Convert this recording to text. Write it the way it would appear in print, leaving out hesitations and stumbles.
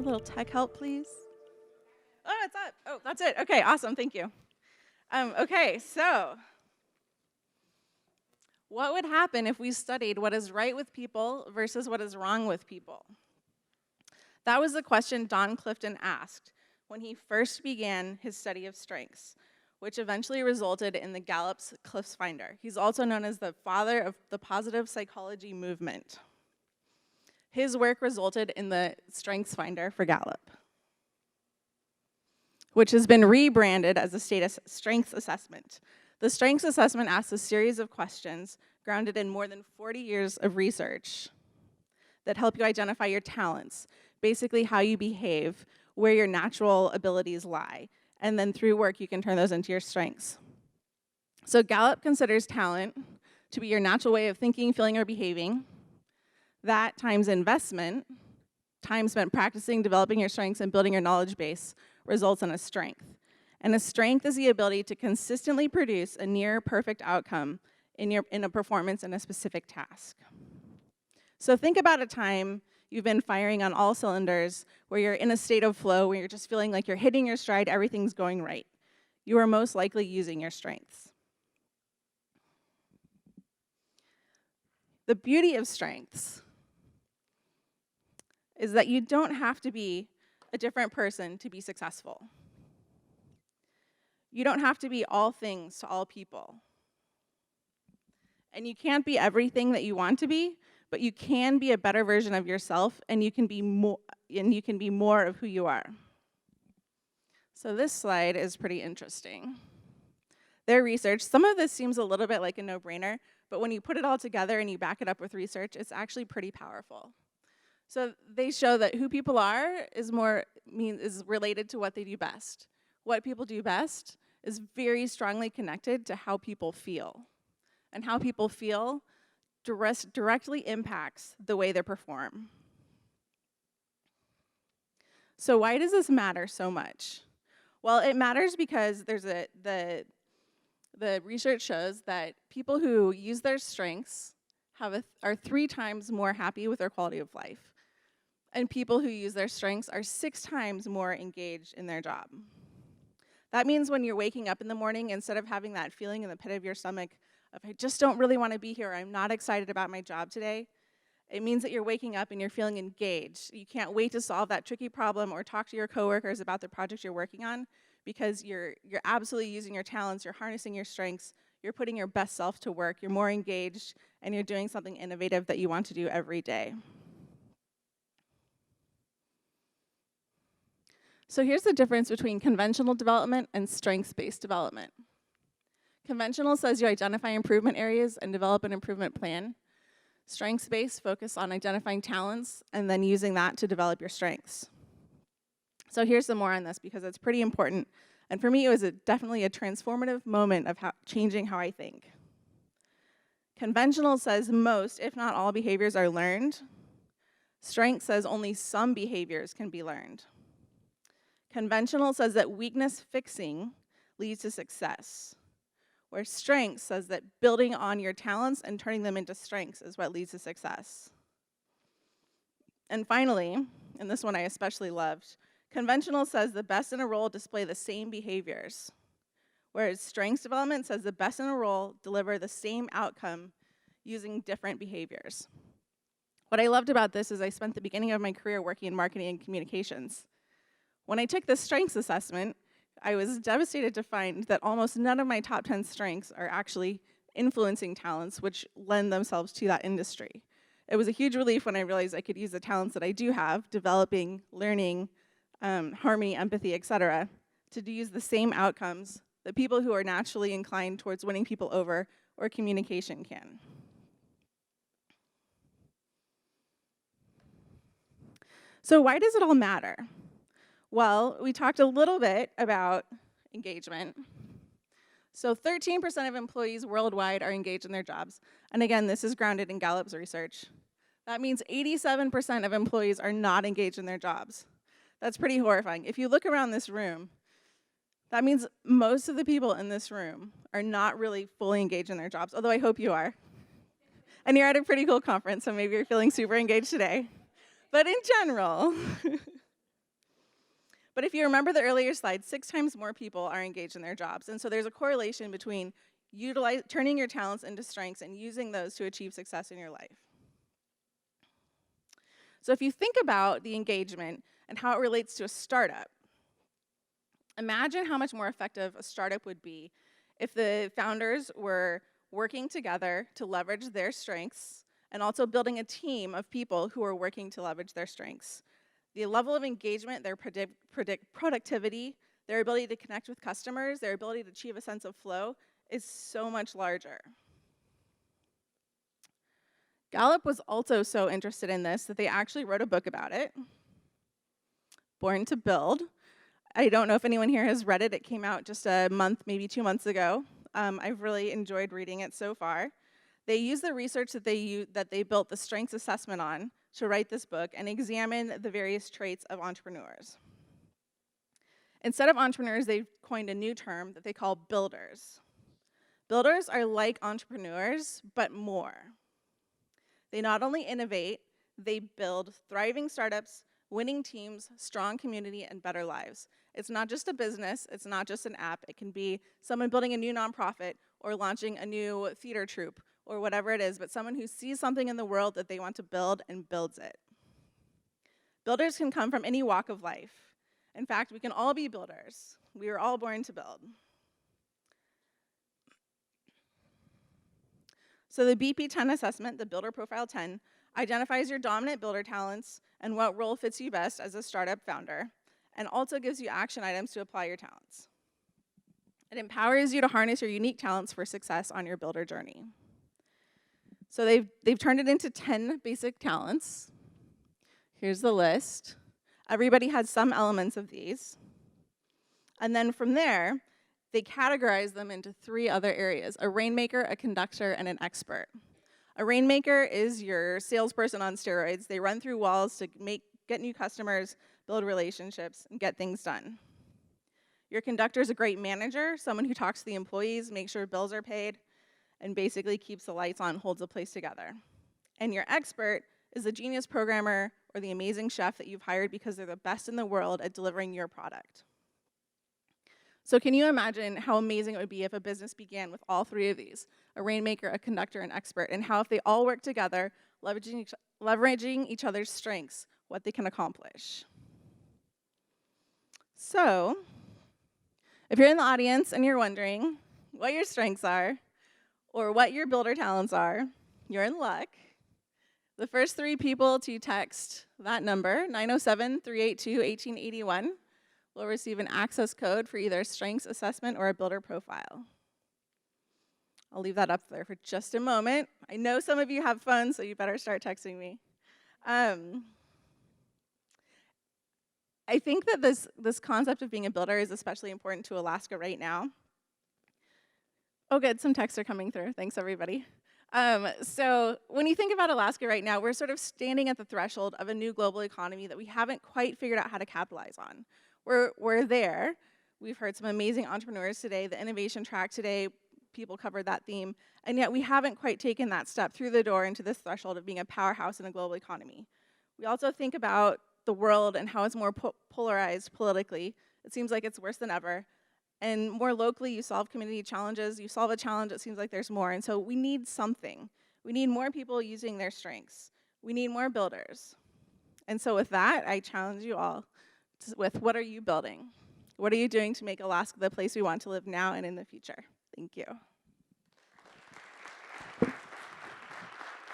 little tech help, please? Oh, it's up. Oh, that's it. Okay, awesome. Thank you. Okay, so what would happen if we studied what is right with people versus what is wrong with people? That was the question Don Clifton asked when he first began his study of strengths, which eventually resulted in the Gallup's Cliffs Finder. He's also known as the father of the positive psychology movement. His work resulted in the Strengths Finder for Gallup, which has been rebranded as the Strengths Assessment. The Strengths Assessment asks a series of questions grounded in more than 40 years of research that help you identify your talents, basically how you behave, where your natural abilities lie, and then through work you can turn those into your strengths. So Gallup considers talent to be your natural way of thinking, feeling, or behaving. That times investment, time spent practicing, developing your strengths, and building your knowledge base results in a strength. And a strength is the ability to consistently produce a near perfect outcome in a performance in a specific task. So think about a time you've been firing on all cylinders, where you're in a state of flow, where you're just feeling like you're hitting your stride, everything's going right. You are most likely using your strengths. The beauty of strengths is that you don't have to be a different person to be successful. You don't have to be all things to all people. And you can't be everything that you want to be, but you can be a better version of yourself, and you can be more of who you are. So this slide is pretty interesting. Their research, some of this seems a little bit like a no-brainer, but when you put it all together and you back it up with research, it's actually pretty powerful. So they show that who people are is related to what they do best. What people do best is very strongly connected to how people feel. And how people feel directly impacts the way they perform. So why does this matter so much? Well, it matters because the research shows that people who use their strengths are 3 times more happy with their quality of life. And people who use their strengths are 6 times more engaged in their job. That means when you're waking up in the morning, instead of having that feeling in the pit of your stomach of, I just don't really want to be here, I'm not excited about my job today, it means that you're waking up and you're feeling engaged. You can't wait to solve that tricky problem or talk to your coworkers about the project you're working on, because you're absolutely using your talents, you're harnessing your strengths, you're putting your best self to work, you're more engaged, and you're doing something innovative that you want to do every day. So here's the difference between conventional development and strengths-based development. Conventional says you identify improvement areas and develop an improvement plan. Strengths-based focus on identifying talents and then using that to develop your strengths. So here's some more on this because it's pretty important. And for me, it was definitely a transformative moment of changing how I think. Conventional says most, if not all, behaviors are learned. Strength says only some behaviors can be learned. Conventional says that weakness fixing leads to success, where strength says that building on your talents and turning them into strengths is what leads to success. And finally, and this one I especially loved, conventional says the best in a role display the same behaviors, whereas strengths development says the best in a role deliver the same outcome using different behaviors. What I loved about this is I spent the beginning of my career working in marketing and communications. When I took the strengths assessment, I was devastated to find that almost none of my top 10 strengths are actually influencing talents which lend themselves to that industry. It was a huge relief when I realized I could use the talents that I do have, developing, learning, harmony, empathy, etc., to use the same outcomes that people who are naturally inclined towards winning people over or communication can. So why does it all matter? Well, we talked a little bit about engagement. So 13% of employees worldwide are engaged in their jobs. And again, this is grounded in Gallup's research. That means 87% of employees are not engaged in their jobs. That's pretty horrifying. If you look around this room, that means most of the people in this room are not really fully engaged in their jobs, although I hope you are. And you're at a pretty cool conference, so maybe you're feeling super engaged today. But in general, But if you remember the earlier slide, 6 times more people are engaged in their jobs. And so there's a correlation between turning your talents into strengths and using those to achieve success in your life. So if you think about the engagement and how it relates to a startup, imagine how much more effective a startup would be if the founders were working together to leverage their strengths and also building a team of people who are working to leverage their strengths. The level of engagement, their productivity, their ability to connect with customers, their ability to achieve a sense of flow is so much larger. Gallup was also so interested in this that they actually wrote a book about it, Born to Build. I don't know if anyone here has read it. It came out just a month, maybe 2 months ago. I've really enjoyed reading it so far. They used the research that they built the strengths assessment on to write this book and examine the various traits of entrepreneurs. Instead of entrepreneurs, they've coined a new term that they call builders. Builders are like entrepreneurs, but more. They not only innovate, they build thriving startups, winning teams, strong community, and better lives. It's not just a business, it's not just an app. It can be someone building a new nonprofit or launching a new theater troupe or whatever it is, but someone who sees something in the world that they want to build and builds it. Builders can come from any walk of life. In fact, we can all be builders. We are all born to build. So the BP10 assessment, the Builder Profile 10, identifies your dominant builder talents and what role fits you best as a startup founder, and also gives you action items to apply your talents. It empowers you to harness your unique talents for success on your builder journey. So they've turned it into 10 basic talents. Here's the list. Everybody has some elements of these. And then from there, they categorize them into 3 other areas: a rainmaker, a conductor, and an expert. A rainmaker is your salesperson on steroids. They run through walls to get new customers, build relationships, and get things done. Your conductor is a great manager, someone who talks to the employees, makes sure bills are paid, and basically keeps the lights on, holds the place together. And your expert is the genius programmer or the amazing chef that you've hired because they're the best in the world at delivering your product. So can you imagine how amazing it would be if a business began with all 3 of these: a rainmaker, a conductor, and expert, and how if they all work together, leveraging each other's strengths, what they can accomplish. So, if you're in the audience and you're wondering what your strengths are, or what your builder talents are, you're in luck. The first 3 people to text that number, 907-382-1881, will receive an access code for either a strengths assessment or a builder profile. I'll leave that up there for just a moment. I know some of you have phones, so you better start texting me. I think that this concept of being a builder is especially important to Alaska right now. Oh, good, some texts are coming through. Thanks, everybody. So when you think about Alaska right now, we're sort of standing at the threshold of a new global economy that we haven't quite figured out how to capitalize on. We're there. We've heard some amazing entrepreneurs today. The innovation track today, people covered that theme. And yet we haven't quite taken that step through the door into this threshold of being a powerhouse in a global economy. We also think about the world and how it's more polarized politically. It seems like it's worse than ever. And more locally, you solve community challenges. You solve a challenge, it seems like there's more. And so we need something. We need more people using their strengths. We need more builders. And so with that, I challenge you all with, what are you building? What are you doing to make Alaska the place we want to live now and in the future? Thank you.